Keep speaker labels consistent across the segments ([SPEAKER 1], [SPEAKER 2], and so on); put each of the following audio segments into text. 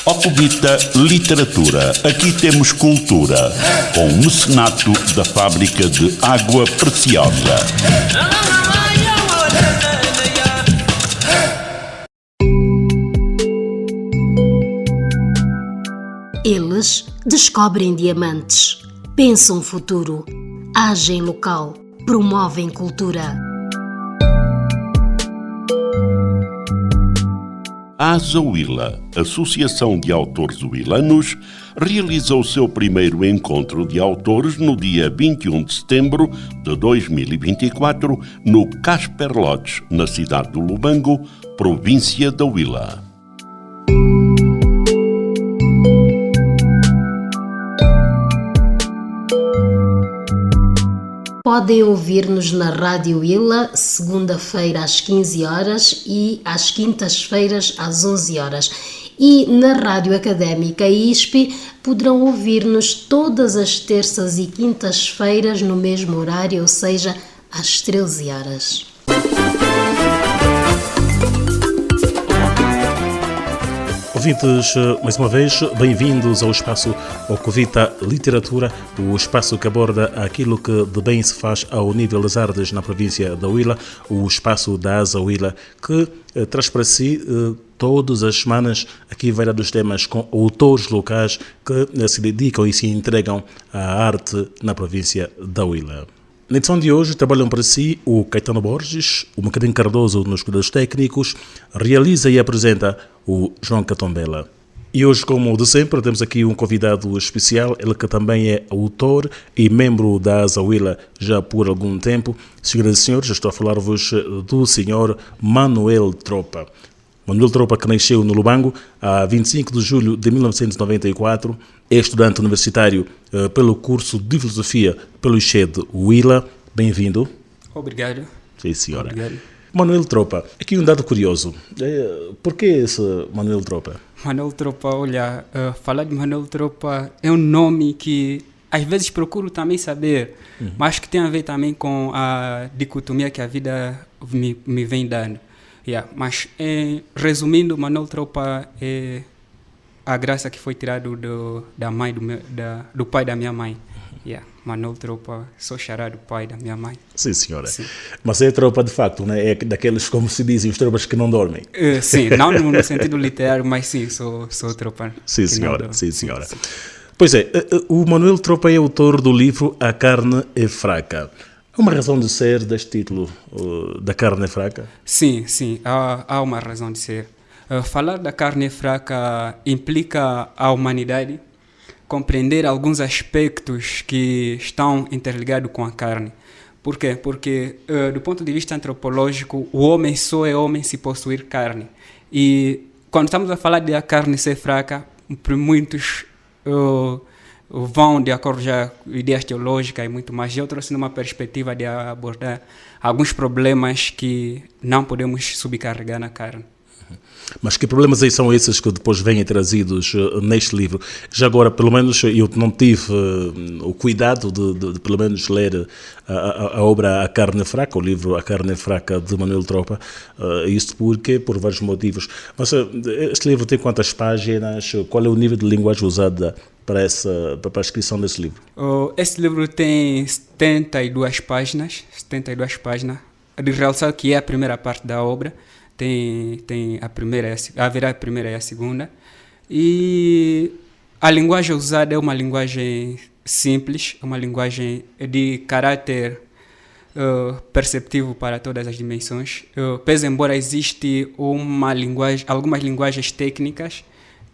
[SPEAKER 1] Ocovita Literatura. Aqui temos cultura, com o mecenato da Fábrica de Água Preciosa.
[SPEAKER 2] Eles descobrem diamantes, pensam futuro, agem local, promovem cultura.
[SPEAKER 1] A Azawila, Associação de Autores Huilanos, realizou o seu primeiro encontro de autores no dia 21 de setembro de 2024 no Casper Lodge, na cidade do Lubango, província da Huila.
[SPEAKER 2] Podem ouvir-nos na Rádio Huila, segunda-feira às 15 horas e às quintas-feiras às 11 horas. E na Rádio Académica ISP poderão ouvir-nos todas as terças e quintas-feiras no mesmo horário, ou seja, às 13 horas.
[SPEAKER 3] Ouvintes, mais uma vez, bem-vindos ao espaço Ocovita Literatura, o espaço que aborda aquilo que de bem se faz ao nível das artes na província da Huila, o espaço da Azawila, que traz para si todas as semanas aqui variados temas com autores locais que se dedicam e se entregam à arte na província da Huila. Na edição de hoje trabalham para si o Caetano Borges, o Macadinho Cardoso nos cuidados técnicos, realiza e apresenta o João Catombela. E hoje, como de sempre, temos aqui um convidado especial, ele que também é autor e membro da Azawila já por algum tempo. Senhoras e senhores, estou a falar-vos do senhor Manuel Tropa. Manuel Tropa, que nasceu no Lubango a 25 de julho de 1994, é estudante universitário pelo curso de Filosofia pelo ICHE de Huila. Bem-vindo.
[SPEAKER 4] Obrigado.
[SPEAKER 3] Sim, senhora.
[SPEAKER 4] Obrigado.
[SPEAKER 3] Manuel Tropa, aqui um dado curioso. Por que esse Manuel Tropa?
[SPEAKER 4] Manuel Tropa, olha, falar de Manuel Tropa é um nome que às vezes procuro também saber, mas que tem a ver também com a dicotomia que a vida me vem dando. Mas, resumindo, Manuel Tropa é a graça que foi tirada do pai da minha mãe. Manuel Tropa, sou xará do pai da minha mãe.
[SPEAKER 3] Sim, senhora.
[SPEAKER 4] Sim.
[SPEAKER 3] Mas é tropa de facto, né? É daqueles, como se dizem, os tropas que não dormem.
[SPEAKER 4] Sim, não no sentido literário, mas sim, sou tropa.
[SPEAKER 3] Sim, senhora. Sim, senhora. Sim. Pois é, o Manuel Tropa é autor do livro A Carne é Fraca. Há uma razão de ser deste título, da carne é fraca?
[SPEAKER 4] Sim, há uma razão de ser. Falar da carne é fraca implica a humanidade compreender alguns aspectos que estão interligados com a carne. Por quê? Porque, do ponto de vista antropológico, o homem só é homem se possuir carne. E quando estamos a falar de a carne ser fraca, muitos vão de acordo já com ideias teológicas e muito mais. Eu trouxe numa perspectiva de abordar alguns problemas que não podemos subcarregar na carne.
[SPEAKER 3] Mas que problemas aí são esses que depois vêm trazidos neste livro? Já agora, pelo menos, eu não tive o cuidado de pelo menos ler a obra A Carne Fraca, o livro A Carne Fraca de Manuel Tropa, isto por vários motivos. Mas este livro tem quantas páginas? Qual é o nível de linguagem usada para a escrição desse livro?
[SPEAKER 4] Este livro tem 72 páginas, de realçar que é a primeira parte da obra. Tem haverá a primeira e a segunda. E a linguagem usada é uma linguagem simples, uma linguagem de caráter perceptivo para todas as dimensões. Pese embora existe algumas linguagens técnicas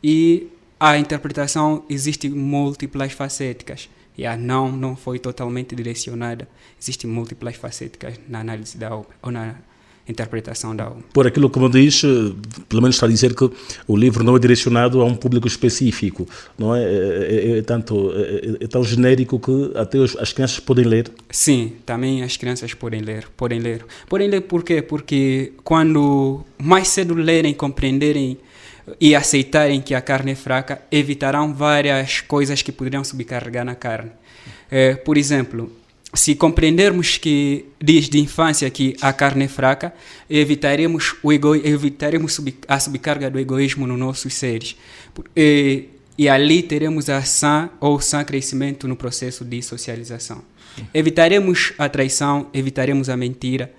[SPEAKER 4] e a interpretação existe múltiplas facéticas. Não foi totalmente direcionada. Existem múltiplas facéticas na análise da obra, ou na interpretação da obra.
[SPEAKER 3] Por aquilo que me diz, pelo menos está a dizer que o livro não é direcionado a um público específico, não é? É tão genérico que até as crianças podem ler.
[SPEAKER 4] Sim, também as crianças podem ler. Podem ler por quê? Porque quando mais cedo lerem, compreenderem e aceitarem que a carne é fraca, evitarão várias coisas que poderiam subcarregar na carne. Por exemplo, se compreendermos que desde a infância que a carne é fraca, evitaremos a subcarga do egoísmo nos nossos seres. E ali teremos a sã crescimento no processo de socialização. Evitaremos a traição, evitaremos a mentira,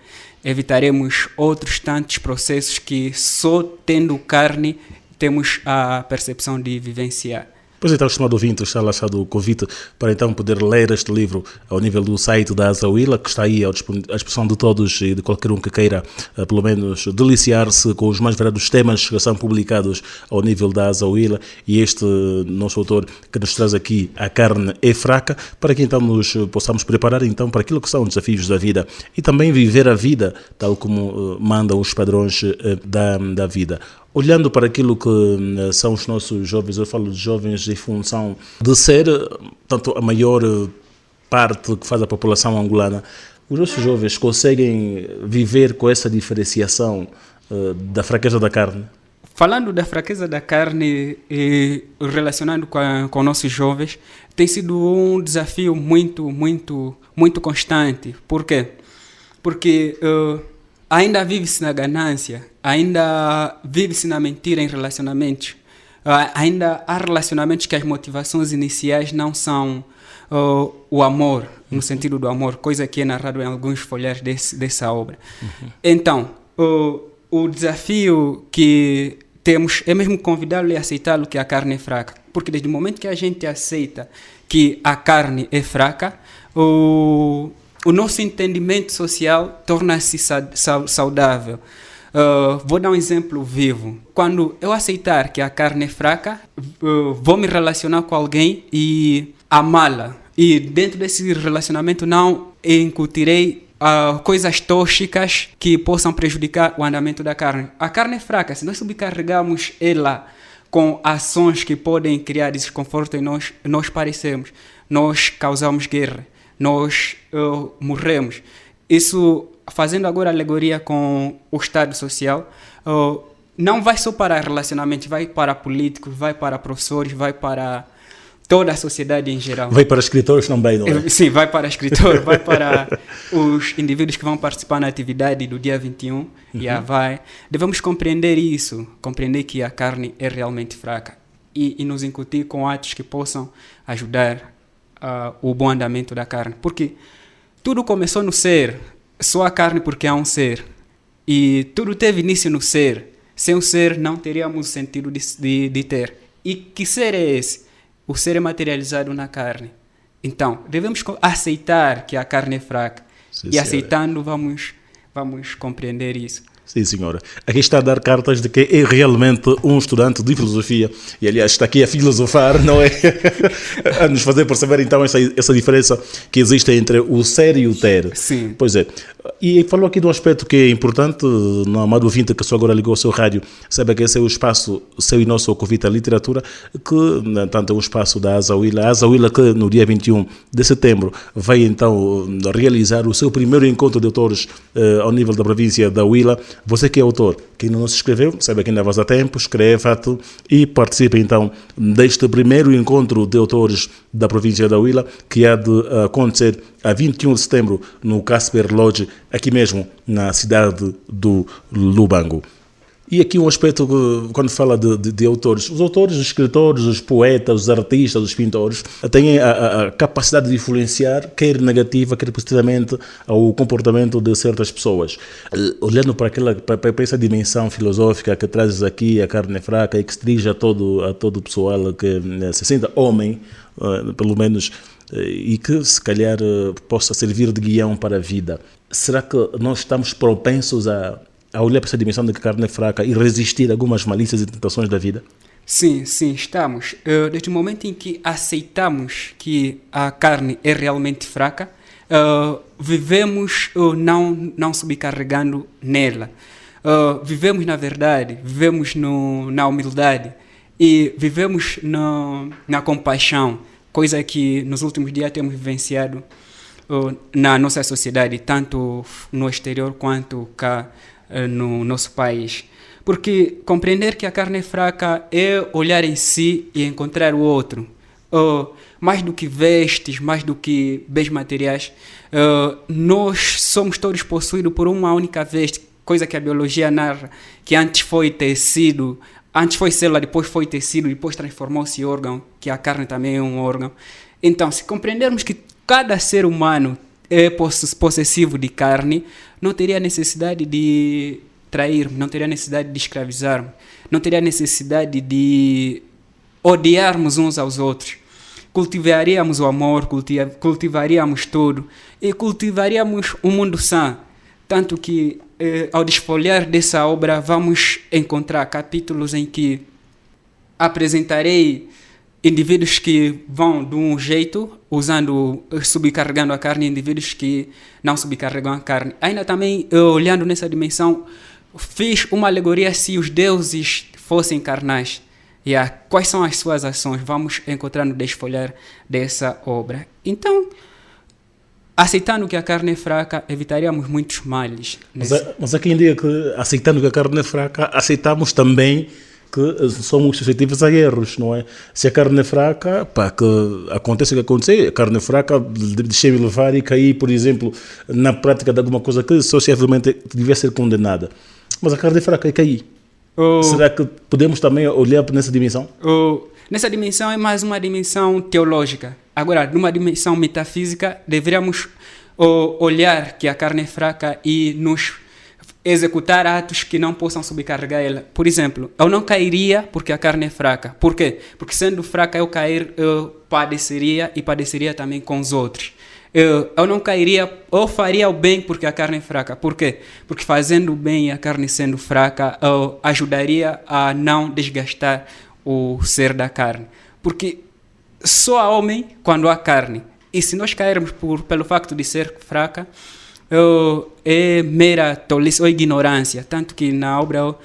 [SPEAKER 4] evitaremos outros tantos processos que só tendo carne temos a percepção de vivenciar.
[SPEAKER 3] Pois então, estimado ouvinte, está lançado o convite para então poder ler este livro ao nível do site da Azawila, que está aí à disposição de todos e de qualquer um que queira, pelo menos, deliciar-se com os mais variados temas que são publicados ao nível da Azawila, e este nosso autor que nos traz aqui A Carne é Fraca, para que então nos possamos preparar então para aquilo que são os desafios da vida e também viver a vida tal como mandam os padrões da vida. Olhando para aquilo que são os nossos jovens, eu falo de jovens em função de ser, tanto a maior parte que faz a população angolana, os nossos jovens conseguem viver com essa diferenciação da fraqueza da carne?
[SPEAKER 4] Falando da fraqueza da carne e relacionando com nossos jovens, tem sido um desafio muito constante. Por quê? Porque ainda vive-se na ganância, ainda vive-se na mentira em relacionamentos, ainda há relacionamentos que as motivações iniciais não são o amor, no sentido do amor, coisa que é narrado em alguns folhares dessa obra. Então, o desafio que temos é mesmo convidá-lo e aceitá-lo que a carne é fraca, porque desde o momento que a gente aceita que a carne é fraca, o nosso entendimento social torna-se saudável. Vou dar um exemplo vivo. Quando eu aceitar que a carne é fraca, vou me relacionar com alguém e amá-la. E dentro desse relacionamento não incutirei coisas tóxicas que possam prejudicar o andamento da carne. A carne é fraca. Se nós subcarregamos ela com ações que podem criar desconforto em nós parecemos, nós causamos guerra, nós morremos. Isso, fazendo agora alegoria com o estado social, não vai só para relacionamentos, vai para políticos, vai para professores, vai para toda a sociedade em geral.
[SPEAKER 3] Vai para escritores também, não é?
[SPEAKER 4] Sim, vai para escritores, vai para os indivíduos que vão participar na atividade do dia 21, Devemos compreender isso, compreender que a carne é realmente fraca e nos incutir com atos que possam ajudar o bom andamento da carne, porque tudo começou no ser, só a carne porque há um ser, e tudo teve início no ser. Sem o ser não teríamos sentido de ter. E que ser é esse? O ser é materializado na carne. Então, devemos aceitar que a carne é fraca. Sim, e aceitando vamos compreender isso.
[SPEAKER 3] Sim, senhora. Aqui está a dar cartas de que é realmente um estudante de filosofia, e aliás está aqui a filosofar, não é? A nos fazer perceber então essa diferença que existe entre o ser e o ter.
[SPEAKER 4] Sim.
[SPEAKER 3] Pois é. E falou aqui de um aspecto que é importante, no amado ouvinte que só agora ligou ao seu rádio, saiba que esse é o espaço, seu e nosso Covita Literatura, que tanto é um espaço da Azawila. A Azawila que no dia 21 de setembro vai então realizar o seu primeiro encontro de autores ao nível da província da Huila. Você que é autor, que ainda não se inscreveu, saiba que ainda vai a tempo, escreva-te e participe então deste primeiro encontro de autores da província da Huila, que há de acontecer a 21 de setembro no Casper Lodge, aqui mesmo na cidade do Lubango. E aqui um aspecto que, quando fala de autores, os autores, os escritores, os poetas, os artistas, os pintores, têm a capacidade de influenciar, quer negativa, quer positivamente, ao comportamento de certas pessoas. Olhando para essa dimensão filosófica que trazes aqui, a carne fraca, e que se dirige a todo o pessoal que se sinta homem, pelo menos, e que se calhar possa servir de guião para a vida. Será que nós estamos propensos a olhar para essa dimensão de que a carne é fraca e resistir a algumas malícias e tentações da vida?
[SPEAKER 4] Sim, estamos. Desde o momento em que aceitamos que a carne é realmente fraca, vivemos não subcarregando nela. Vivemos na verdade, vivemos na humildade e vivemos na compaixão, coisa que nos últimos dias temos vivenciado na nossa sociedade, tanto no exterior quanto cá no nosso país. Porque compreender que a carne é fraca é olhar em si e encontrar o outro. mais do que vestes, mais do que bens materiais, nós somos todos possuídos por uma única veste, coisa que a biologia narra, que antes foi tecido, antes foi célula, depois foi tecido, depois transformou-se em órgão, que a carne também é um órgão. Então, se compreendermos que cada ser humano é possessivo de carne, não teria necessidade de trairmos, não teria necessidade de escravizarmos, não teria necessidade de odiarmos uns aos outros. Cultivaríamos o amor, cultivaríamos tudo e cultivaríamos um mundo sã. Tanto que, ao desfolhar dessa obra, vamos encontrar capítulos em que apresentarei indivíduos que vão de um jeito, subcarregando a carne, e indivíduos que não subcarregam a carne. Ainda também, olhando nessa dimensão, fiz uma alegoria se os deuses fossem carnais. Quais são as suas ações? Vamos encontrar no desfolhar dessa obra. Então, aceitando que a carne é fraca, evitaríamos muitos males.
[SPEAKER 3] Mas há quem diga que, aceitando que a carne é fraca, aceitamos também que somos suscetíveis a erros, não é? Se a carne é fraca, que acontece o que acontecer, a carne é fraca, deixei-me levar e cair, por exemplo, na prática de alguma coisa que socialmente devia ser condenada. Mas a carne é fraca e cair. Será que podemos também olhar nessa dimensão?
[SPEAKER 4] Nessa dimensão é mais uma dimensão teológica. Agora, numa dimensão metafísica, deveríamos olhar que a carne é fraca e nos executar atos que não possam subcarregar ela. Por exemplo, eu não cairia porque a carne é fraca. Por quê? Porque sendo fraca eu cair, eu padeceria e padeceria também com os outros. Eu não cairia, eu faria o bem porque a carne é fraca. Por quê? Porque fazendo o bem e a carne sendo fraca, eu ajudaria a não desgastar o ser da carne. Porque só há homem quando há carne. E se nós cairmos pelo facto de ser fraca, é mera tolice ou ignorância. Tanto que na obra,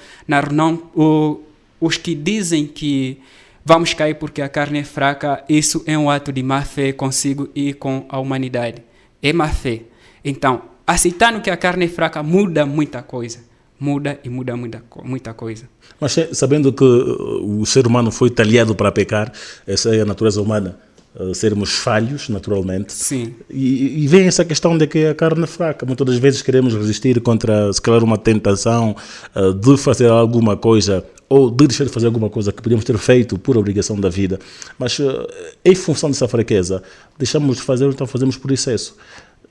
[SPEAKER 4] os que dizem que vamos cair porque a carne é fraca, isso é um ato de má fé consigo e com a humanidade. É má fé. Então, aceitando que a carne é fraca, muda muita coisa. Muda muita coisa.
[SPEAKER 3] Mas sabendo que o ser humano foi talhado para pecar, essa é a natureza humana, sermos falhos, naturalmente.
[SPEAKER 4] Sim.
[SPEAKER 3] E vem essa questão de que a carne é fraca. Muitas das vezes queremos resistir contra, se calhar, uma tentação de fazer alguma coisa ou de deixar de fazer alguma coisa que podíamos ter feito por obrigação da vida. Mas, em função dessa fraqueza, deixamos de fazer, então fazemos por excesso.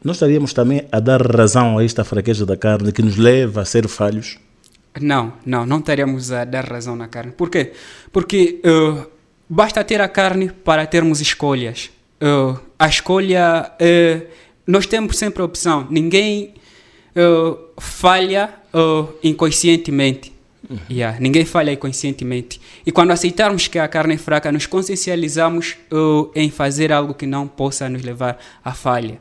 [SPEAKER 3] Nós estaríamos também a dar razão a esta fraqueza da carne que nos leva a ser falhos?
[SPEAKER 4] Não estaríamos a dar razão na carne. Por quê? Porque basta ter a carne para termos escolhas. A escolha, nós temos sempre a opção. Ninguém falha inconscientemente. Ninguém falha inconscientemente. E quando aceitarmos que a carne é fraca, nos consciencializamos em fazer algo que não possa nos levar à falha.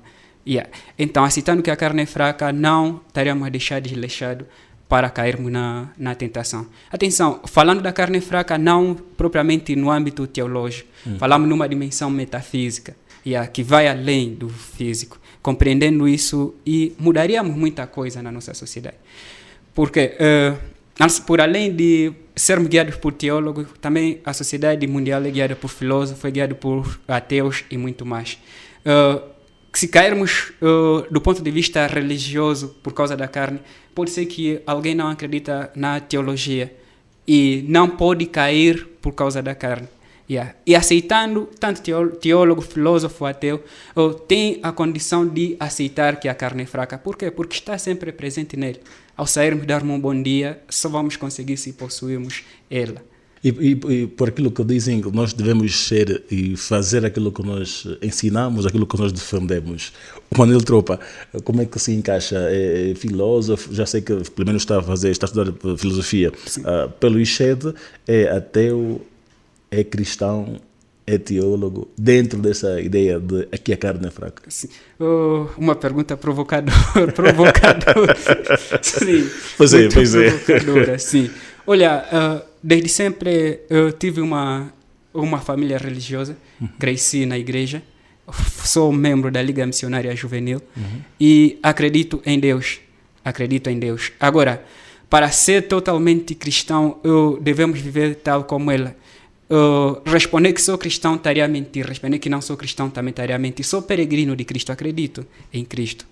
[SPEAKER 4] Então, aceitando que a carne é fraca, não estaríamos a deixar desleixado para cairmos na tentação. Atenção, falando da carne fraca, não propriamente no âmbito teológico, falamos numa dimensão metafísica, que vai além do físico. Compreendendo isso, e mudaríamos muita coisa na nossa sociedade. Porque, por além de sermos guiados por teólogos, também a sociedade mundial é guiada por filósofos, é guiada por ateus e muito mais. Se cairmos do ponto de vista religioso por causa da carne, pode ser que alguém não acredita na teologia e não pode cair por causa da carne. E aceitando, tanto teólogo, filósofo, ateu, tem a condição de aceitar que a carne é fraca. Por quê? Porque está sempre presente nele. Ao sairmos dar um bom dia, só vamos conseguir se possuirmos ela.
[SPEAKER 3] E por aquilo que dizem, nós devemos ser e fazer aquilo que nós ensinamos, aquilo que nós defendemos. O Manuel Tropa, como é que se encaixa? É filósofo, já sei que pelo menos está a estudar filosofia. Pelo ICHED, é ateu, é cristão, é teólogo, dentro dessa ideia de aqui a carne é fraca.
[SPEAKER 4] Sim. Uma pergunta provocadora. Sim.
[SPEAKER 3] Pois é.
[SPEAKER 4] Provocadora, sim. Olha, desde sempre eu tive uma família religiosa, cresci na igreja, sou membro da Liga Missionária Juvenil e acredito em Deus. Agora, para ser totalmente cristão, devemos viver tal como ela. responder que sou cristão estaria a mentir, responder que não sou cristão também estaria a mentir. Sou peregrino de Cristo, acredito em Cristo.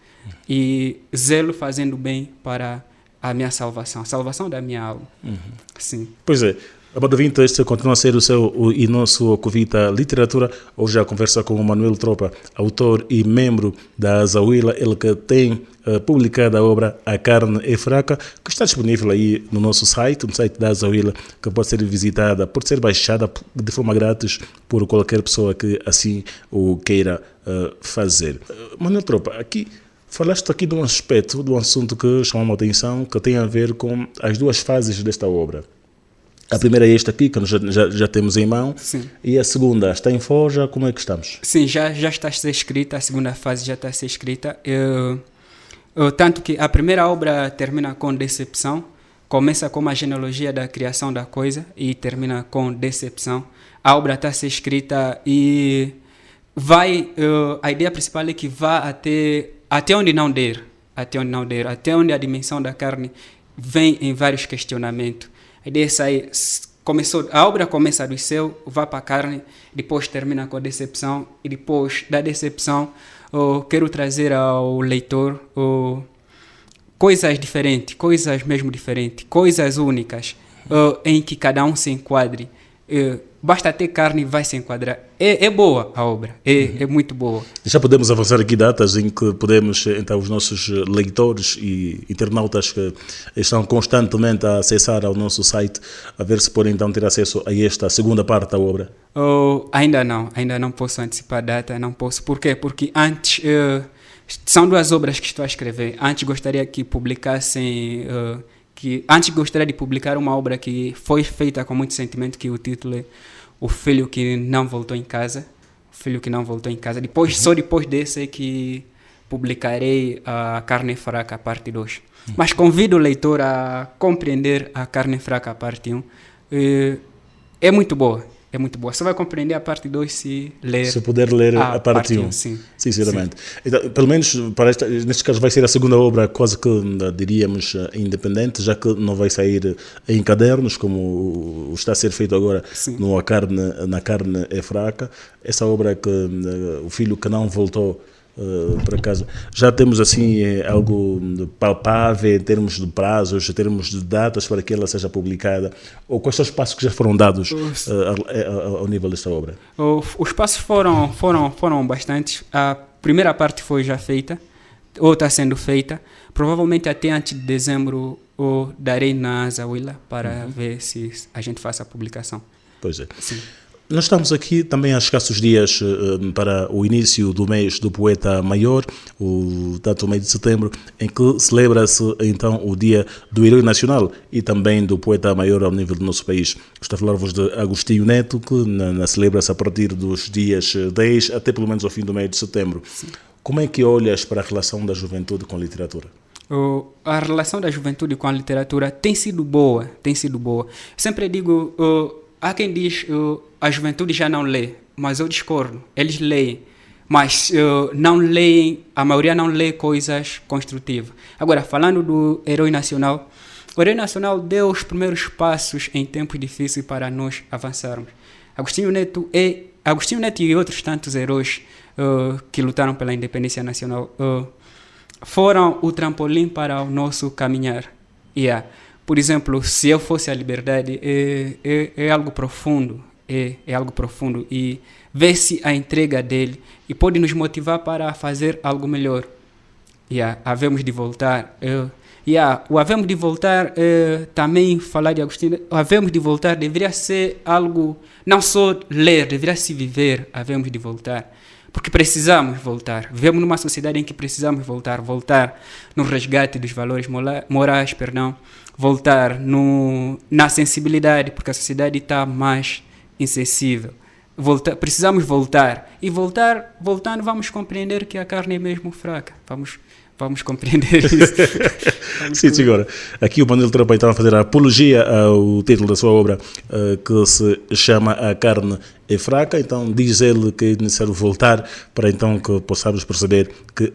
[SPEAKER 4] E zelo fazendo bem para a minha salvação, a salvação da minha alma. Sim.
[SPEAKER 3] Pois é. Amado ouvinte, este continua a ser e nosso Covita Literatura. Hoje a conversa com o Manuel Tropa, autor e membro da Azawila, ele que tem publicado a obra A Carne é Fraca, que está disponível aí no nosso site, no site da Azawila, que pode ser visitada, pode ser baixada de forma grátis por qualquer pessoa que assim o queira fazer. Manuel Tropa, aqui falaste aqui de um aspecto, de um assunto que chamou a atenção, que tem a ver com as duas fases desta obra. A primeira é esta aqui, que nós já temos em mão.
[SPEAKER 4] Sim.
[SPEAKER 3] E a segunda está em forja, como é que estamos?
[SPEAKER 4] Sim, já está a ser escrita, a segunda fase já está a ser escrita. Tanto que a primeira obra termina com decepção, começa com uma genealogia da criação da coisa e termina com decepção. A obra está a ser escrita e a ideia principal é que vá até onde não der, até onde a dimensão da carne vem em vários questionamentos. A ideia é sair, a obra começa do céu, vai para a carne, depois termina com a decepção, e depois da decepção quero trazer ao leitor coisas diferentes, coisas mesmo diferentes, coisas únicas, em que cada um se enquadre. Basta ter carne e vai se enquadrar. É boa a obra, é muito boa.
[SPEAKER 3] Já podemos avançar aqui datas em que podemos, então, os nossos leitores e internautas que estão constantemente a acessar ao nosso site, a ver se podem então ter acesso a esta segunda parte da obra?
[SPEAKER 4] Ainda não posso antecipar a data, não posso. Por quê? Porque antes, são duas obras que estou a escrever. Antes gostaria que publicassem... Antes gostaria de publicar uma obra que foi feita com muito sentimento, que o título é O Filho que Não Voltou em Casa. O Filho que Não Voltou em Casa. Só depois desse é que publicarei A Carne Fraca, parte 2. Mas convido o leitor a compreender A Carne Fraca, parte 1. É muito boa. É muito boa. Só vai compreender a parte 2 se ler.
[SPEAKER 3] Se puder ler a parte 1.
[SPEAKER 4] Sim.
[SPEAKER 3] Sinceramente. Sim. Então, pelo menos, neste caso, vai ser a segunda obra, quase que, diríamos, independente, já que não vai sair em cadernos, como está a ser feito agora Na Carne é Fraca. Essa obra que O Filho que Não Voltou para casa. Já temos assim algo palpável em termos de prazos, em termos de datas para que ela seja publicada? Ou quais são os passos que já foram dados ao nível desta obra?
[SPEAKER 4] Os passos foram bastantes. A primeira parte foi já feita, ou está sendo feita. Provavelmente até antes de dezembro darei na Azawila para ver se a gente faz a publicação.
[SPEAKER 3] Pois é.
[SPEAKER 4] Sim.
[SPEAKER 3] Nós estamos aqui também a escassos dias para o início do mês do Poeta Maior, tanto o mês de setembro, em que celebra-se então o Dia do Herói Nacional e também do Poeta Maior ao nível do nosso país. Estou a falar-vos de Agostinho Neto, que celebra-se a partir dos dias 10 até pelo menos ao fim do mês de setembro. Sim. Como é que olhas para a relação da juventude com a literatura?
[SPEAKER 4] A relação da juventude com a literatura tem sido boa. Sempre digo... há quem diz a juventude já não lê, mas eu discordo. Eles leem, mas não leem, a maioria não lê coisas construtivas. Agora, falando do Herói Nacional, o Herói Nacional deu os primeiros passos em tempos difíceis para nós avançarmos. Agostinho Neto e outros tantos heróis que lutaram pela independência nacional foram o trampolim para o nosso caminhar. Por exemplo, Se Eu Fosse a Liberdade é algo profundo, é algo profundo, e vê-se a entrega dele e pode nos motivar para fazer algo melhor. Havemos de voltar. O havemos de voltar, também falar de Agostinho, o havemos de voltar deveria ser algo, não só ler, deveria se viver, havemos de voltar. Porque precisamos voltar. Vivemos numa sociedade em que precisamos voltar no resgate dos valores morais, voltar na sensibilidade, porque a sociedade está mais insensível. Precisamos voltar. E voltando, vamos compreender que a carne é mesmo fraca. Vamos compreender isso.
[SPEAKER 3] Sim, senhora. Aqui o Manuel Tropa está a fazer a apologia ao título da sua obra, que se chama A Carne é Fraca. Então diz ele que é necessário voltar para então que possamos perceber que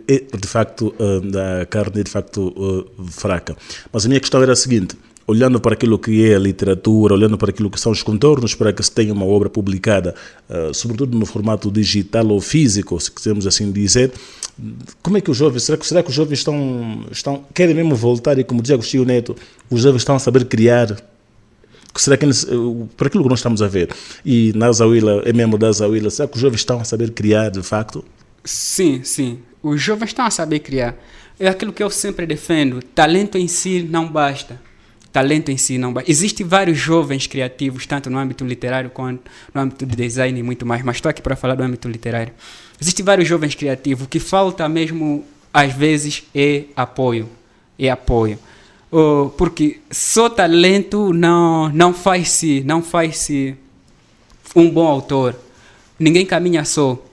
[SPEAKER 3] a carne é de facto fraca. Mas a minha questão era a seguinte: olhando para aquilo que é a literatura, olhando para aquilo que são os contornos para que se tenha uma obra publicada, sobretudo no formato digital ou físico, se quisermos assim dizer, como é que os jovens, será que os jovens querem mesmo voltar, e como dizia Agostinho Neto, os jovens estão a saber criar? Será que, por aquilo que nós estamos a ver, e na Azahuila, é mesmo da Azahuila, será que os jovens estão a saber criar de facto?
[SPEAKER 4] Sim, sim. Os jovens estão a saber criar. É aquilo que eu sempre defendo. Talento em si não basta. Talento em si não basta. Existem vários jovens criativos, tanto no âmbito literário quanto no âmbito de design e muito mais. Mas estou aqui para falar do âmbito literário. Existem vários jovens criativos. O que falta mesmo, às vezes, é apoio. É apoio. Porque só talento não faz-se um bom autor. Ninguém caminha só.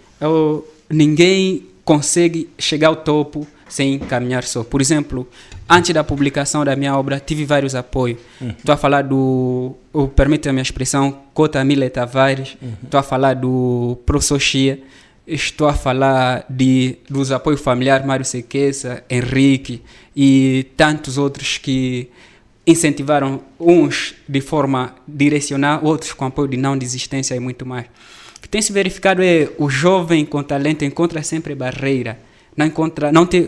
[SPEAKER 4] Ninguém consegue chegar ao topo sem caminhar só. Por exemplo, antes da publicação da minha obra, tive vários apoios. Estou a falar do, permita a minha expressão, Cota Mile Tavares. Estou a falar do Professor Chia. Estou a falar dos apoios familiares, Mário Sequeça, Henrique e tantos outros que incentivaram, uns de forma direcional, outros com apoio de não desistência e muito mais. O que tem se verificado é o jovem com talento encontra sempre barreira.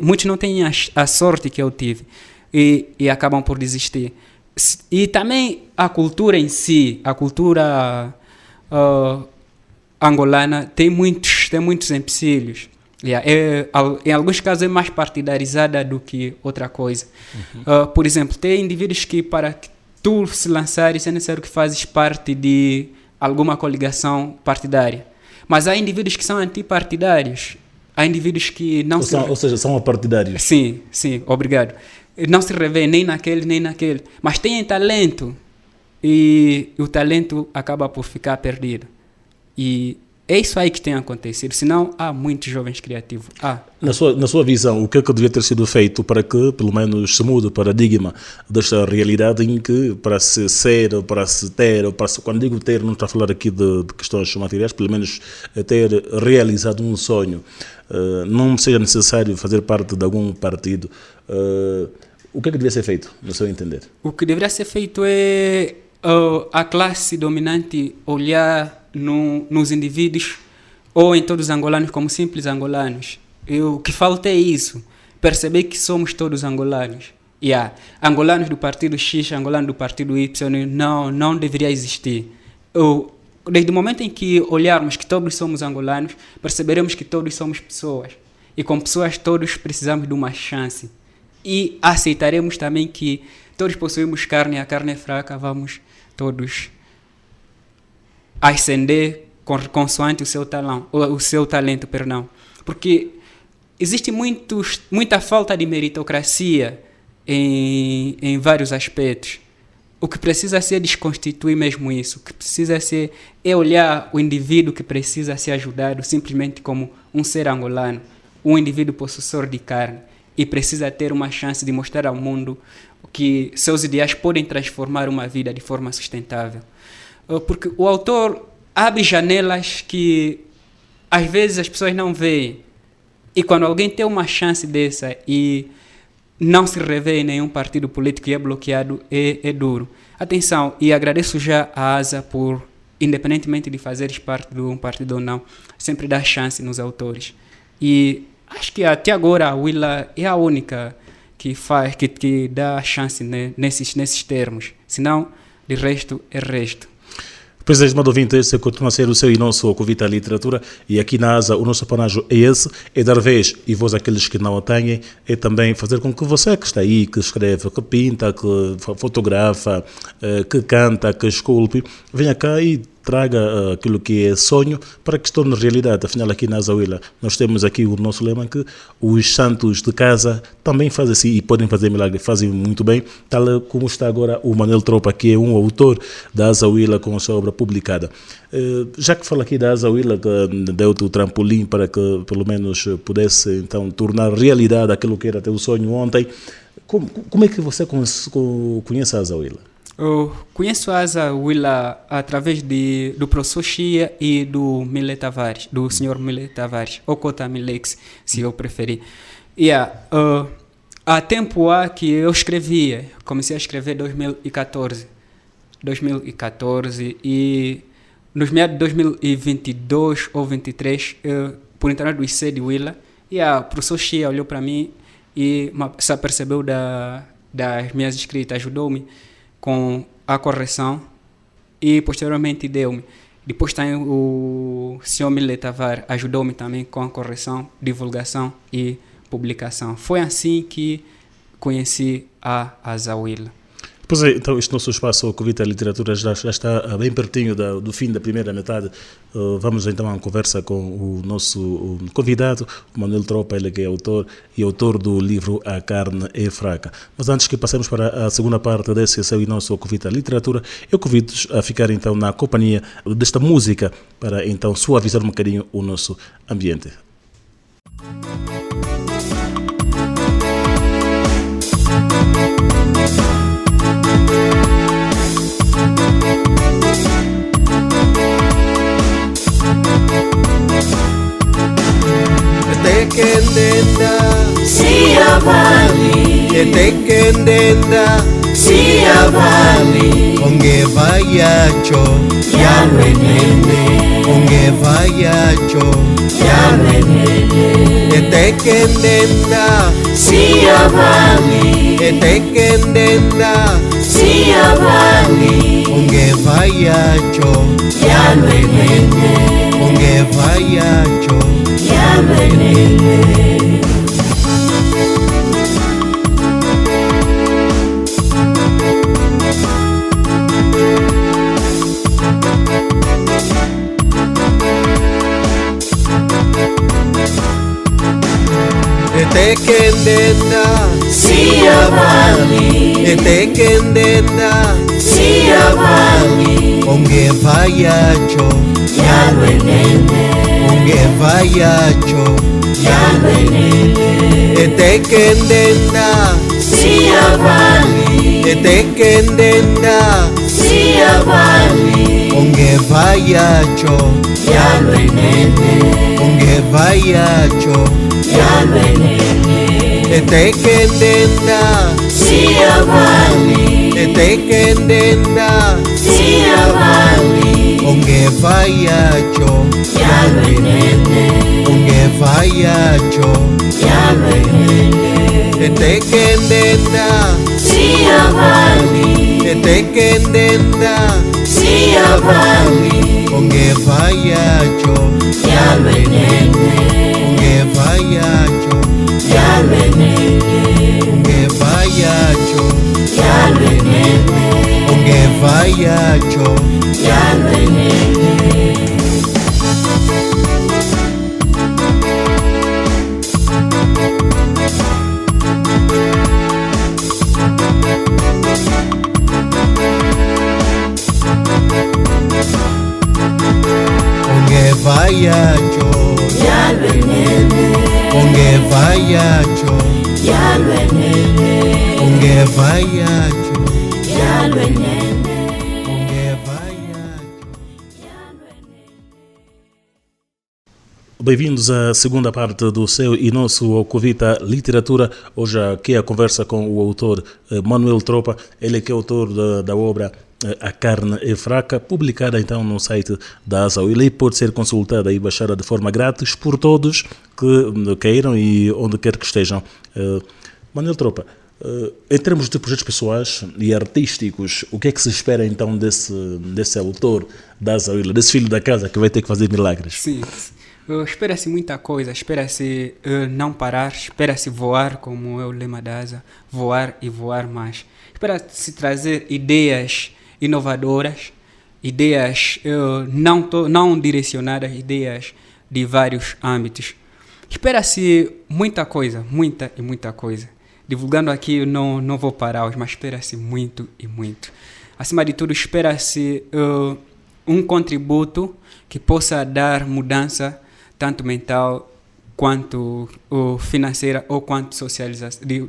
[SPEAKER 4] Muitos não têm a sorte que eu tive e acabam por desistir. E também a cultura em si, a cultura angolana tem muitos empecilhos. Em alguns casos é mais partidarizada do que outra coisa. Por exemplo, tem indivíduos que para que tu se lançares é necessário que fazes parte de alguma coligação partidária. Mas há indivíduos que são antipartidários. Há indivíduos que não
[SPEAKER 3] ou seja, são apartidários.
[SPEAKER 4] Sim, obrigado. Não se revê nem naquele, nem naquele. Mas têm talento. E o talento acaba por ficar perdido. E é isso aí que tem acontecido. Senão, há muitos jovens criativos.
[SPEAKER 3] Na sua visão, o que é que devia ter sido feito para que, pelo menos, se mude o paradigma desta realidade em que, para se ser, para se ter, quando digo ter, não estou a falar aqui de questões materiais, pelo menos ter realizado um sonho, não seja necessário fazer parte de algum partido. O que é que devia ser feito, no seu entender? O
[SPEAKER 4] que deveria ser feito é a classe dominante olhar nos indivíduos ou em todos os angolanos como simples angolanos. O que falta é isso, perceber que somos todos angolanos. Angolanos do partido X, angolanos do partido Y, não deveria existir. Desde o momento em que olharmos que todos somos angolanos, perceberemos que todos somos pessoas. E com pessoas todos precisamos de uma chance. E aceitaremos também que todos possuímos carne, a carne é fraca, vamos todos ascender consoante o seu talento, porque existe muita falta de meritocracia em vários aspectos. O que precisa ser desconstituir mesmo isso. O que precisa ser é olhar o indivíduo que precisa ser ajudado simplesmente como um ser angolano, um indivíduo possessor de carne, e precisa ter uma chance de mostrar ao mundo que seus ideais podem transformar uma vida de forma sustentável. Porque o autor abre janelas que às vezes as pessoas não veem. E quando alguém tem uma chance dessa e não se revê em nenhum partido político e é bloqueado, é duro. Atenção, e agradeço já a ASA por, independentemente de fazeres parte de um partido ou não, sempre dar chance nos autores. E acho que até agora a Willa é a única que dá chance nesses termos. Senão, de resto, é resto.
[SPEAKER 3] Pois é, estimado ouvinte, esse continua a ser o seu e nosso Convite à Literatura, e aqui na ASA o nosso apanágio é esse, é dar vez e voz àqueles que não a têm, é também fazer com que você que está aí, que escreve, que pinta, que fotografa, que canta, que esculpe, venha cá e traga aquilo que é sonho para que se torne realidade. Afinal, aqui na Azahuila nós temos aqui o nosso lema que os santos de casa também fazem assim e podem fazer milagre, fazem muito bem, tal como está agora o Manuel Tropa, que é um autor da Azahuila com a sua obra publicada. Já que fala aqui da Azahuila, que deu-te o trampolim para que pelo menos pudesse então tornar realidade aquilo que era teu sonho ontem, como é que você conhece a Azahuila?
[SPEAKER 4] Eu conheço a Azahuila através do professor Chia e do Mile Tavares, do senhor Mile Tavares, ou Cota Milex, se eu preferir. há tempo que eu escrevia, comecei a escrever em 2014 e nos meados de 2022 ou 2023, por internet do IC de Willa, e o professor Xia olhou para mim e se apercebeu das minhas escritas, ajudou-me com a correção e posteriormente deu-me. Depois também o senhor Mille Tavar ajudou-me também com a correção, divulgação e publicação. Foi assim que conheci a Zawila.
[SPEAKER 3] Pois é, então este nosso espaço Covita Literatura já está bem pertinho do fim da primeira metade. Vamos então a uma conversa com o nosso convidado, o Manuel Tropa, ele que é autor do livro A Carne é Fraca. Mas antes que passemos para a segunda parte desse seu e nosso Covita Literatura, eu convido-os a ficar então na companhia desta música para então suavizar um bocadinho o nosso ambiente.
[SPEAKER 5] Tekendenda Sia Valley Tekendenda Sia Valley Onge vayacho Yalwenene Onge vayacho Yalwenene Tekendenda Sia Valley Tekendenda Sia Valley Onge vayacho Yalwenene Onge vayacho Yalwenene Tekendenda Sia Valley Tekendenda Sia Valley Onge vayacho Yalwenene Onge vayacho Yalwenene Tekendenda Sia Valley Tekendenda Sia Valley Onge vayacho Yalwenene Onge vayacho Yalwenene Tekendenda Sia Valley Tekendenda Sia Valley Onge vayacho Yalwenene Onge vayacho Yalwenene Tekendenda Sia Valley Tekendenda Sia Valley Onge vayacho Yalwenene Onge vayacho Yalwenene Onge vayacho Yalwenene Onge vayacho Yalwenene Onge vayacho Yalwenene Onge vayacho Yalwenene Onge vayacho Yalwenene Onge vayacho.
[SPEAKER 3] Bem-vindos à segunda parte do seu e nosso Covita Literatura. Hoje aqui a conversa com o autor Manuel Tropa, ele que é autor da obra A Carne é Fraca, publicada então no site da Zawila e pode ser consultada e baixada de forma grátis por todos que queiram e onde quer que estejam. Manuel Tropa, em termos de projetos pessoais e artísticos, o que é que se espera então desse autor da Zawila, desse filho da casa que vai ter que fazer milagres?
[SPEAKER 4] Sim, espera-se muita coisa, espera-se não parar, espera-se voar, como é o lema da Asa, voar e voar mais. Espera-se trazer ideias inovadoras, ideias não direcionadas, ideias de vários âmbitos. Espera-se muita coisa, muita e muita coisa. Divulgando aqui, não vou parar hoje, mas espera-se muito e muito. Acima de tudo, espera-se um contributo que possa dar mudança, tanto mental quanto financeira ou quanto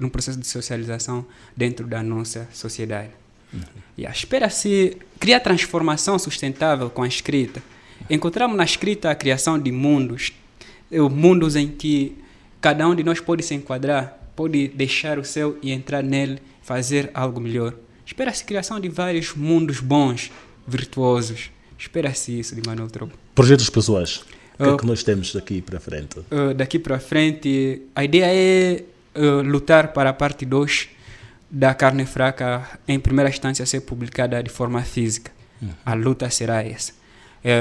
[SPEAKER 4] no processo de socialização dentro da nossa sociedade. Espera-se criar transformação sustentável com a escrita. Encontramos na escrita a criação de mundos em que cada um de nós pode se enquadrar pode deixar o céu e entrar nele, fazer algo melhor. Espera-se a criação de vários mundos bons, virtuosos. Espera-se isso de Manuel Tropa.
[SPEAKER 3] Projetos pessoais. O que é que nós temos daqui para frente?
[SPEAKER 4] Daqui para frente, a ideia é lutar para a parte 2 da Carne Fraca, em primeira instância, ser publicada de forma física. A luta será essa.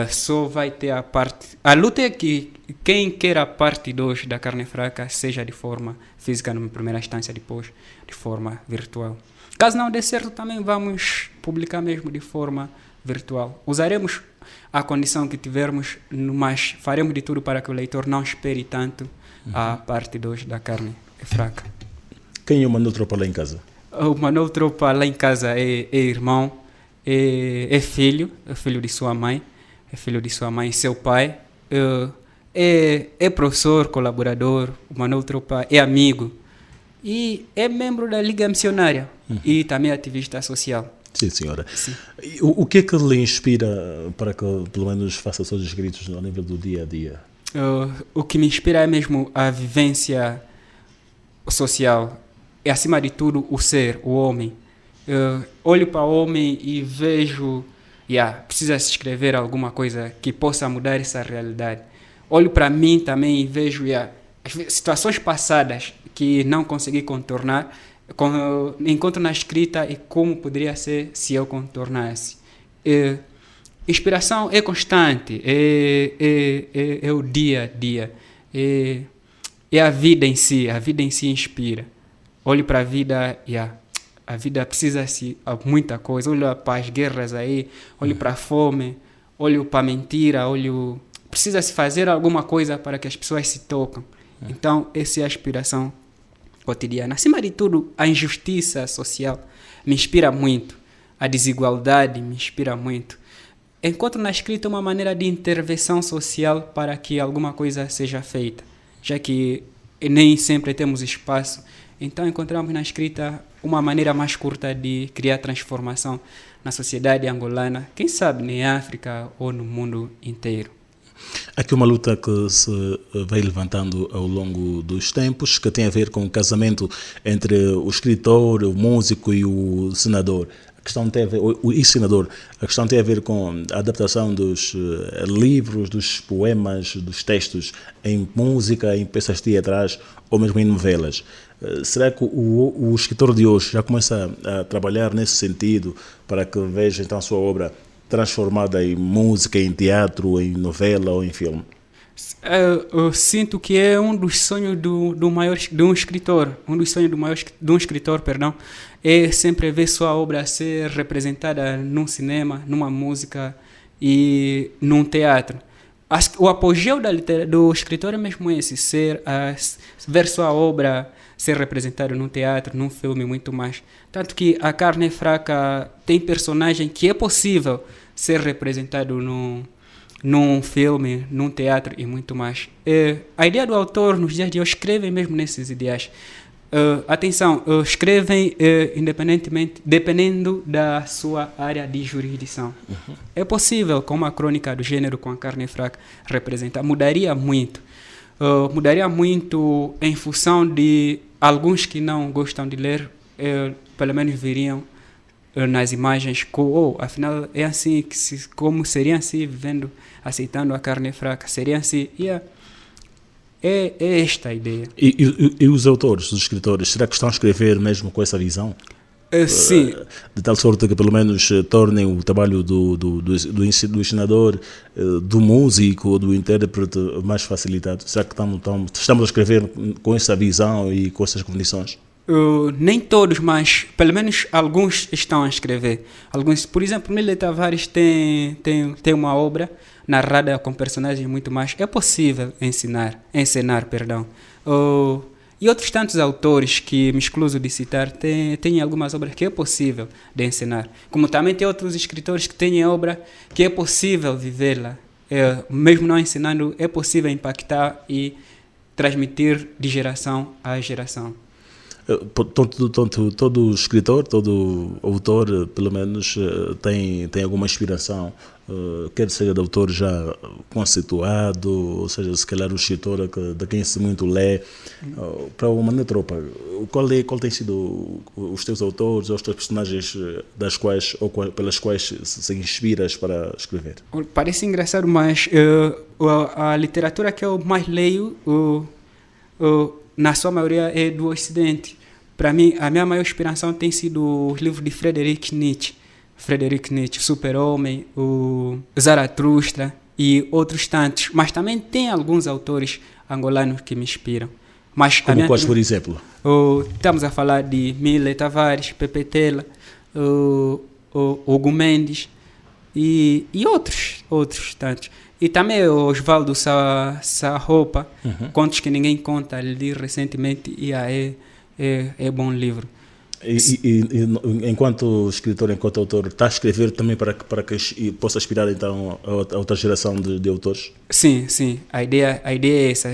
[SPEAKER 4] Só vai ter a parte... A luta é que quem quer a parte 2 da Carne Fraca seja de forma física na primeira instância, depois de forma virtual. Caso não dê certo, também vamos publicar mesmo de forma virtual. Usaremos a condição que tivermos, mas faremos de tudo para que o leitor não espere tanto a parte 2 da Carne Fraca.
[SPEAKER 3] Quem é o Manuel Tropa lá em casa?
[SPEAKER 4] O Manuel Tropa lá em casa é irmão, é filho de sua mãe, seu pai é professor, colaborador. O Manuel Tropa é amigo e é membro da Liga Missionária e também ativista social.
[SPEAKER 3] Sim, senhora.
[SPEAKER 4] Sim.
[SPEAKER 3] O que é que lhe inspira para que, pelo menos, faça seus escritos ao nível do dia a dia?
[SPEAKER 4] O que me inspira é mesmo a vivência social. E, acima de tudo, o ser, o homem. Olho para o homem e vejo... precisa se escrever alguma coisa que possa mudar essa realidade. Olho para mim também e vejo as situações passadas que não consegui contornar, encontro na escrita e como poderia ser se eu contornasse. Inspiração é constante, é o dia a dia, é a vida em si inspira. Olho para a vida a vida precisa-se de muita coisa. Olho para as guerras aí, olho para a fome, olho para a mentira, precisa-se fazer alguma coisa para que as pessoas se tocam. Então, essa é a aspiração cotidiana. Acima de tudo, a injustiça social me inspira muito. A desigualdade me inspira muito. Encontro na escrita uma maneira de intervenção social para que alguma coisa seja feita, já que nem sempre temos espaço. Então, encontramos na escrita uma maneira mais curta de criar transformação na sociedade angolana, quem sabe na África ou no mundo inteiro.
[SPEAKER 3] Aqui uma luta que se vai levantando ao longo dos tempos, que tem a ver com o casamento entre o escritor, o músico e o senador. A questão tem a ver, a questão tem a ver com a adaptação dos livros, dos poemas, dos textos em música, em peças teatrais ou mesmo em novelas. Será que o escritor de hoje já começa a trabalhar nesse sentido para que veja então a sua obra transformada em música, em teatro, em novela ou em filme?
[SPEAKER 4] Eu sinto que é um dos sonhos de um escritor, é sempre ver sua obra ser representada num cinema, numa música e num teatro. O apogeu do escritor é mesmo esse, ver sua obra ser representada num teatro, num filme, muito mais. Tanto que a Carne Fraca tem personagem que é possível ser representado num filme, num teatro e muito mais. A ideia do autor nos dias de hoje escreve mesmo nesses ideais. Escrevem independentemente, dependendo da sua área de jurisdição. É possível, como a crônica do gênero com a Carne Fraca representa, mudaria muito em função de alguns que não gostam de ler, pelo menos viriam nas imagens, afinal é assim, como seria assim, vivendo, aceitando a Carne Fraca, seria assim, é esta a ideia.
[SPEAKER 3] E os autores, os escritores, será que estão a escrever mesmo com essa visão?
[SPEAKER 4] Sim.
[SPEAKER 3] De tal sorte que pelo menos tornem o trabalho do ensinador, do músico ou do intérprete mais facilitado? Será que estamos a escrever com essa visão e com essas condições?
[SPEAKER 4] Nem todos, mas pelo menos alguns estão a escrever. Alguns, por exemplo, Miller Tavares tem uma obra narrada com personagens muito mais. É possível encenar. E outros tantos autores que me excluso de citar têm algumas obras que é possível de encenar. Como também tem outros escritores que têm obra que é possível vivê-la. Mesmo não ensinando, é possível impactar e transmitir de geração a geração.
[SPEAKER 3] Todo escritor, todo autor, pelo menos, tem alguma inspiração, quer seja de autor já conceituado, ou seja, se calhar o escritor de quem se muito lê, para uma maneira tropa, qual tem sido os teus autores ou os teus personagens das quais ou pelas quais se inspiras para escrever?
[SPEAKER 4] Parece engraçado, mas a literatura que eu mais leio, na sua maioria, é do Ocidente. Para mim, a minha maior inspiração tem sido os livros de Friedrich Nietzsche, Super-Homem, o Zaratustra e outros tantos. Mas também tem alguns autores angolanos que me inspiram. Mas
[SPEAKER 3] como quais, por exemplo?
[SPEAKER 4] Estamos a falar de Mille Tavares, Pepe Tela, Hugo Mendes e outros tantos. E também o Osvaldo Sarropa, Contos que Ninguém Conta, li recentemente e é bom livro.
[SPEAKER 3] E enquanto escritor, enquanto autor, está a escrever também para que possa inspirar então a outra geração de autores?
[SPEAKER 4] Sim. A ideia é essa.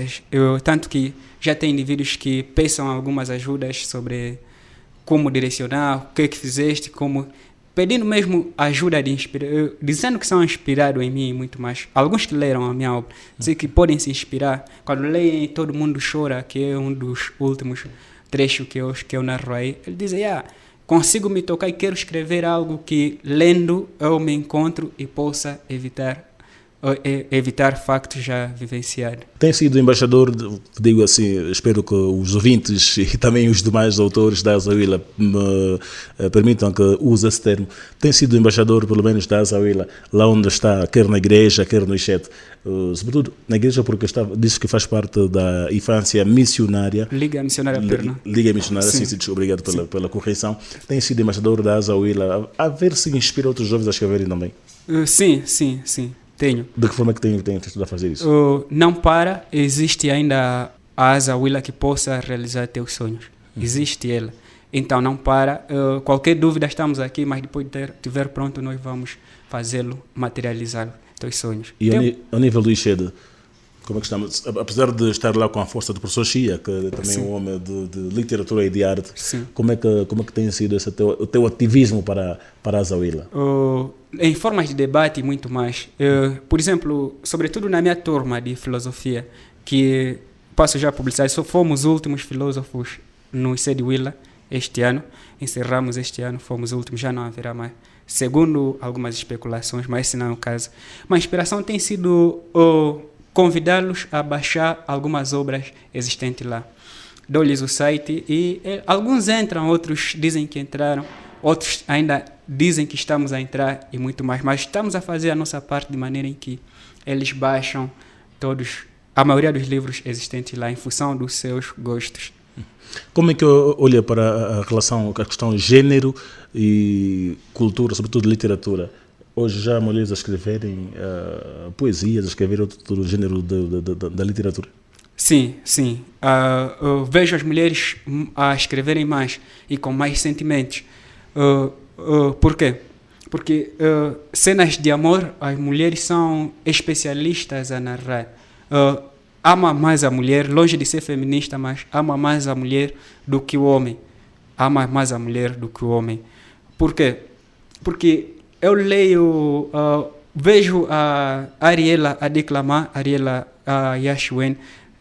[SPEAKER 4] Tanto que já tem indivíduos que peçam algumas ajudas sobre como direcionar, o que fizeste, pedindo mesmo ajuda de inspirar, dizendo que são inspirados em mim e muito mais. Alguns que leram a minha obra, dizem que podem se inspirar. Quando leem Todo Mundo Chora, que é um dos últimos trecho que eu narro aí, ele diz, consigo me tocar e quero escrever algo que, lendo, eu me encontro e possa evitar factos já vivenciados.
[SPEAKER 3] Tem sido embaixador, digo assim, espero que os ouvintes e também os demais autores da Azawila me permitam que use esse termo. Tem sido embaixador, pelo menos, da Azawila, lá onde está, quer na igreja, quer no Ixete. Sobretudo na igreja, porque disse que faz parte da infância missionária.
[SPEAKER 4] Liga Missionária Perna.
[SPEAKER 3] Liga Missionária, sim, obrigado pela correção. Tem sido embaixador da Azawila, a ver se inspira outros jovens a escreverem também.
[SPEAKER 4] Sim. Tenho.
[SPEAKER 3] De que forma que tem estudado a fazer isso?
[SPEAKER 4] Não para, existe ainda a Azawila que possa realizar teus sonhos. Existe ela. Então não para. Qualquer dúvida, estamos aqui, mas depois de estiver pronto, nós vamos fazê-lo, materializá-lo, teus sonhos.
[SPEAKER 3] E ao nível do Ixede, como é que estamos? Apesar de estar lá com a força do professor Chia, que também é um homem de literatura e de arte, como é que tem sido o teu ativismo para a Azawila?
[SPEAKER 4] Em formas de debate e muito mais. Por exemplo, sobretudo na minha turma de filosofia, que passo já a publicidade, só fomos os últimos filósofos no ICED Willa este ano, encerramos este ano, fomos os últimos, já não haverá mais. Segundo algumas especulações, mas esse não é o caso. Mas a inspiração tem sido convidá-los a baixar algumas obras existentes lá. Dou-lhes o site e alguns entram, outros dizem que entraram, outros ainda dizem que estamos a entrar e muito mais. Mas estamos a fazer a nossa parte de maneira em que eles baixam a maioria dos livros existentes lá em função dos seus gostos.
[SPEAKER 3] Como é que olha para a relação, a questão gênero e cultura, sobretudo literatura? Hoje já há mulheres a escreverem poesias, a escrever outro gênero da literatura?
[SPEAKER 4] Sim. Eu vejo as mulheres a escreverem mais e com mais sentimentos. Por quê? Porque cenas de amor, as mulheres são especialistas a narrar. Ama mais a mulher, longe de ser feminista, mas ama mais a mulher do que o homem. Por quê? Porque eu leio, vejo a Ariela a declamar, Ariela Yashwen,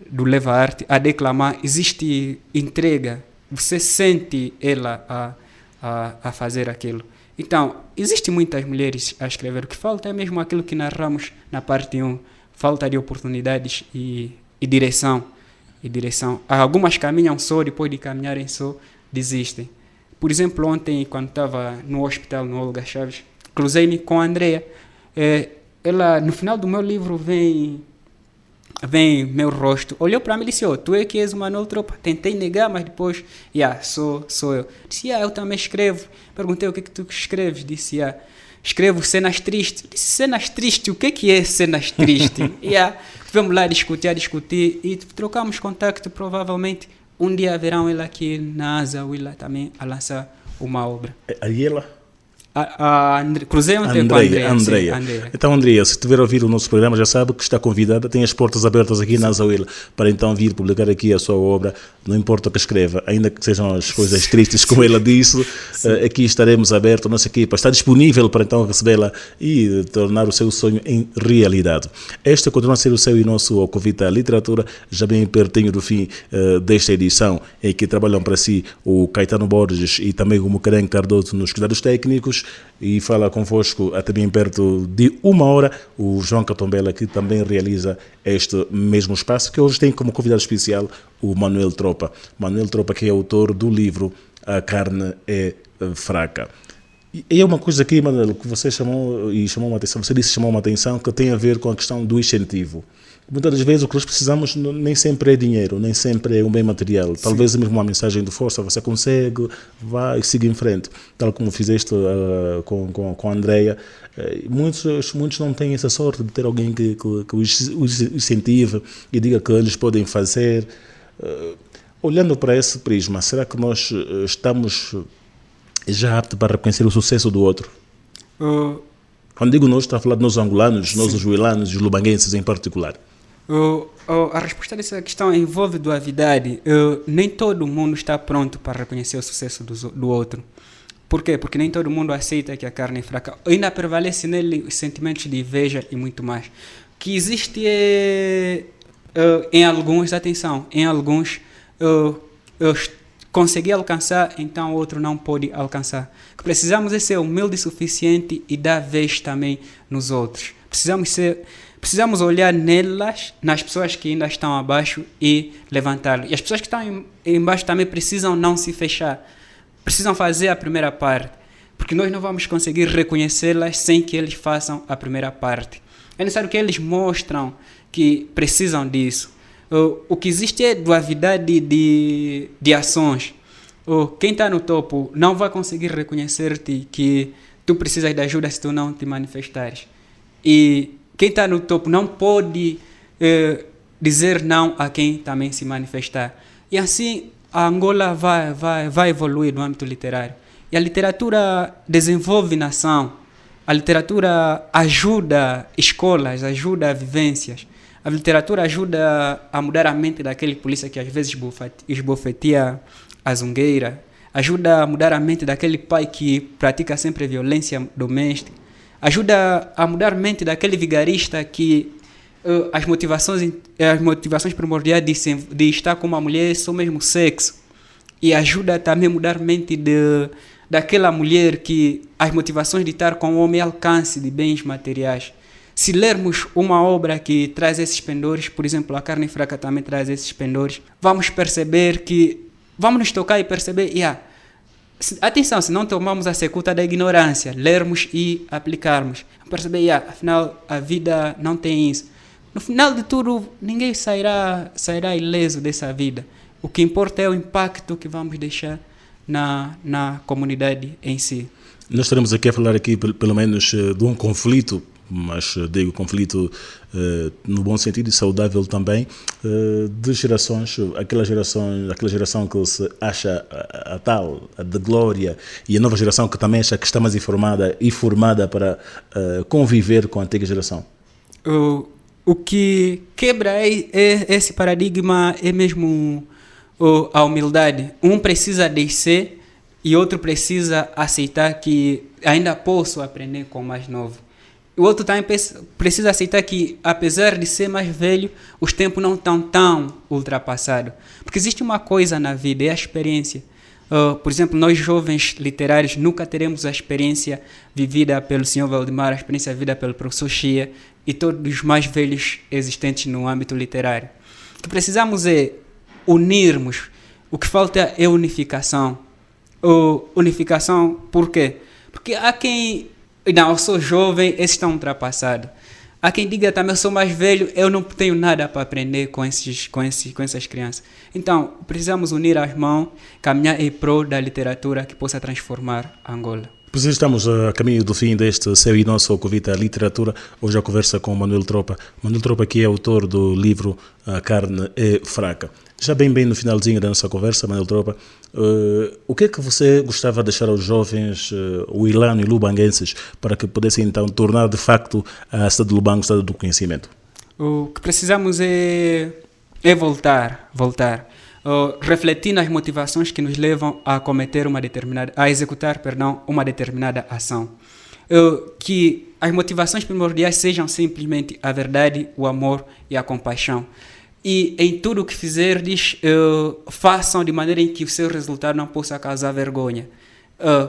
[SPEAKER 4] do Leva Arte, a declamar, existe entrega, você sente ela a fazer aquilo. Então, existem muitas mulheres a escrever, o que falta é mesmo aquilo que narramos na parte 1, falta de oportunidades e direção. Algumas caminham só, depois de caminharem só, desistem. Por exemplo, ontem, quando estava no hospital, no Olga Chaves, cruzei-me com a Andrea. Ela, no final do meu livro, vem meu rosto, olhou para mim e disse, tu é que és o Manuel Tropa. Tentei negar, mas depois, sou eu. Disse, eu também escrevo. Perguntei o que tu escreves. Disse, escrevo cenas tristes. Disse, cenas tristes, o que é cenas tristes? Vamos lá discutir e trocamos contacto. Provavelmente um dia haverão ela aqui na Azawila também a lançar uma obra.
[SPEAKER 3] Ariela?
[SPEAKER 4] Cruzei ontem com a Andreia.
[SPEAKER 3] Então, Andreia, se tiver a ouvir o nosso programa, já sabe que está convidada, tem as portas abertas aqui na Azawila para então vir publicar aqui a sua obra, não importa o que escreva, ainda que sejam as coisas tristes, como ela disse, aqui estaremos abertos, a nossa equipa está disponível para então recebê-la e tornar o seu sonho em realidade. Este continua a ser o seu e nosso Ocovita Literatura, já bem pertinho do fim desta edição, em que trabalham para si o Caetano Borges e também o Mucarem Cardoso nos cuidados técnicos, e fala convosco até bem perto de 1 hora o João Catombela, que também realiza este mesmo espaço, que hoje tem como convidado especial o Manuel Tropa. Manuel Tropa, que é autor do livro A Carne é Fraca. E é uma coisa aqui, Manuel, que você chamou uma atenção, você disse que chamou uma atenção, que tem a ver com a questão do incentivo. Muitas das vezes o que nós precisamos nem sempre é dinheiro, nem sempre é um bem material. Talvez mesmo uma mensagem de força, você consegue, vai e siga em frente. Tal como fizeste com a Andreia. Muitos não têm essa sorte de ter alguém que os incentive e diga que eles podem fazer. Olhando para esse prisma, será que nós estamos já aptos para reconhecer o sucesso do outro? Quando digo nós, estou a falar de nós angolanos, nós os huilanos e os lubanguenses em particular.
[SPEAKER 4] A resposta dessa questão envolve dualidade. Nem todo mundo está pronto para reconhecer o sucesso do outro. Por quê? Porque nem todo mundo aceita que a carne é fraca. Ainda prevalece nele os sentimentos de inveja e muito mais. Que existe em alguns, atenção, em alguns conseguir alcançar, então o outro não pode alcançar. Que precisamos ser humildes o suficiente e dar vez também nos outros. Precisamos olhar nas pessoas que ainda estão abaixo e levantá-las. E as pessoas que estão embaixo também precisam não se fechar. Precisam fazer a primeira parte. Porque nós não vamos conseguir reconhecê-las sem que eles façam a primeira parte. É necessário que eles mostrem que precisam disso. O que existe é dualidade de ações. Quem está no topo não vai conseguir reconhecer-te que tu precisas de ajuda se tu não te manifestares. E quem está no topo não pode dizer não a quem também se manifestar. E assim a Angola vai evoluir no âmbito literário. E a literatura desenvolve nação. A literatura ajuda escolas, ajuda vivências. A literatura ajuda a mudar a mente daquele polícia que às vezes esbofeteia a zungueira. Ajuda a mudar a mente daquele pai que pratica sempre violência doméstica. Ajuda a mudar a mente daquele vigarista que as motivações primordiais de estar com uma mulher são mesmo sexo. E ajuda também a mudar a mente daquela mulher que as motivações de estar com o homem é alcance de bens materiais. Se lermos uma obra que traz esses pendores, por exemplo, A Carne Fraca também traz esses pendores, vamos nos tocar e perceber, atenção, se não tomamos a secuta da ignorância, lermos e aplicarmos, perceber, afinal, a vida não tem isso. No final de tudo, ninguém sairá ileso dessa vida. O que importa é o impacto que vamos deixar na comunidade em si.
[SPEAKER 3] Nós estaremos aqui a falar pelo menos de um conflito, mas digo conflito no bom sentido e saudável também, de gerações, aquela geração que se acha a de glória, e a nova geração que também acha que está mais informada e formada para conviver com a antiga geração.
[SPEAKER 4] O que quebra esse paradigma é mesmo a humildade. Um precisa descer e outro precisa aceitar que ainda posso aprender com o mais novo. O outro também precisa aceitar que, apesar de ser mais velho, os tempos não estão tão ultrapassados. Porque existe uma coisa na vida, é a experiência. Por exemplo, nós jovens literários nunca teremos a experiência vivida pelo Sr. Valdemar, a experiência vivida pelo professor Chia e todos os mais velhos existentes no âmbito literário. O que precisamos é unirmos. O que falta é unificação. Unificação por quê? Porque há quem... Não, eu sou jovem, esses estão ultrapassados. Há quem diga também, eu sou mais velho, eu não tenho nada para aprender com essas crianças. Então, precisamos unir as mãos, caminhar em prol da literatura que possa transformar Angola.
[SPEAKER 3] Pois estamos a caminho do fim deste seu e nosso Ocovita Literatura. Hoje a conversa com o Manuel Tropa. Manuel Tropa, que é autor do livro A Carne é Fraca. Já bem no finalzinho da nossa conversa, Manuel Tropa, o que é que você gostava de deixar aos jovens huilano e lubanguenses para que pudessem então tornar de facto a cidade de Lubango cidade do conhecimento?
[SPEAKER 4] O que precisamos é voltar. Refletir nas motivações que nos levam a executar uma determinada ação. Que as motivações primordiais sejam simplesmente a verdade, o amor e a compaixão. E em tudo o que fizerdes, façam de maneira em que o seu resultado não possa causar vergonha.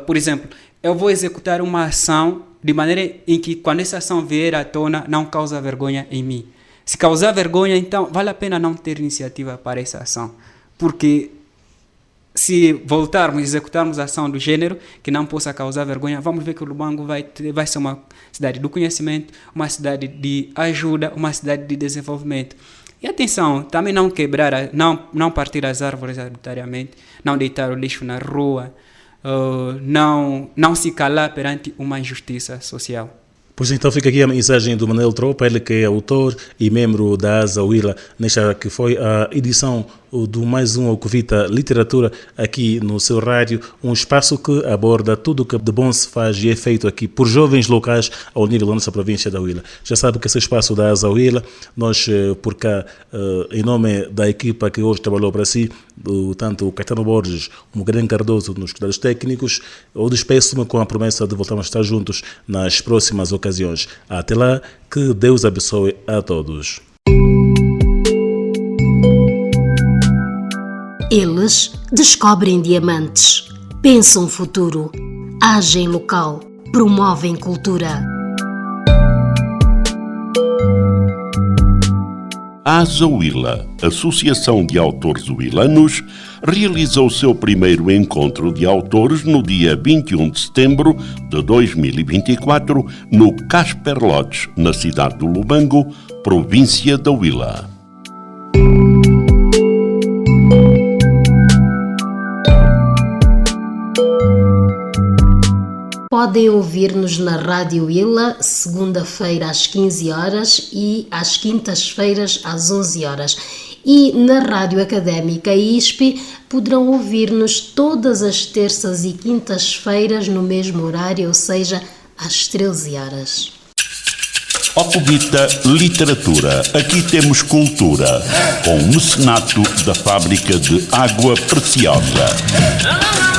[SPEAKER 4] Por exemplo, eu vou executar uma ação de maneira em que, quando essa ação vier à tona, não causa vergonha em mim. Se causar vergonha, então vale a pena não ter iniciativa para essa ação. Porque se voltarmos e executarmos a ação do gênero que não possa causar vergonha, vamos ver que o Lubango vai ser uma cidade do conhecimento, uma cidade de ajuda, uma cidade de desenvolvimento. E atenção, também não quebrar, não partir as árvores arbitrariamente, não deitar o lixo na rua, não se calar perante uma injustiça social.
[SPEAKER 3] Pois então fica aqui a mensagem do Manuel Tropa, ele que é autor e membro da Asa Huila, nesta que foi a edição do mais um Ocuvita Literatura aqui no seu rádio, um espaço que aborda tudo o que de bom se faz e é feito aqui por jovens locais ao nível da nossa província da Huila. Já sabe que esse espaço da Asa Huila, nós por cá, em nome da equipa que hoje trabalhou para si, tanto o Caetano Borges como o Grande Cardoso nos cuidados técnicos, eu despeço-me com a promessa de voltarmos a estar juntos nas próximas ocasiões. Até lá, que Deus abençoe a todos.
[SPEAKER 2] Eles descobrem diamantes, pensam futuro, agem local, promovem cultura.
[SPEAKER 1] A Asa Huila, Associação de Autores Huilanos, realizou seu primeiro encontro de autores no dia 21 de setembro de 2024 no Casper Lodge, na cidade do Lubango, província da Huila.
[SPEAKER 2] Podem ouvir-nos na Rádio Huila, segunda-feira às 15 horas e às quintas-feiras às 11 horas. E na Rádio Académica ISP poderão ouvir-nos todas as terças e quintas-feiras no mesmo horário, ou seja, às 13 horas.
[SPEAKER 1] Ocuvita Literatura, aqui temos cultura, com o mecenato da Fábrica de Água Preciosa.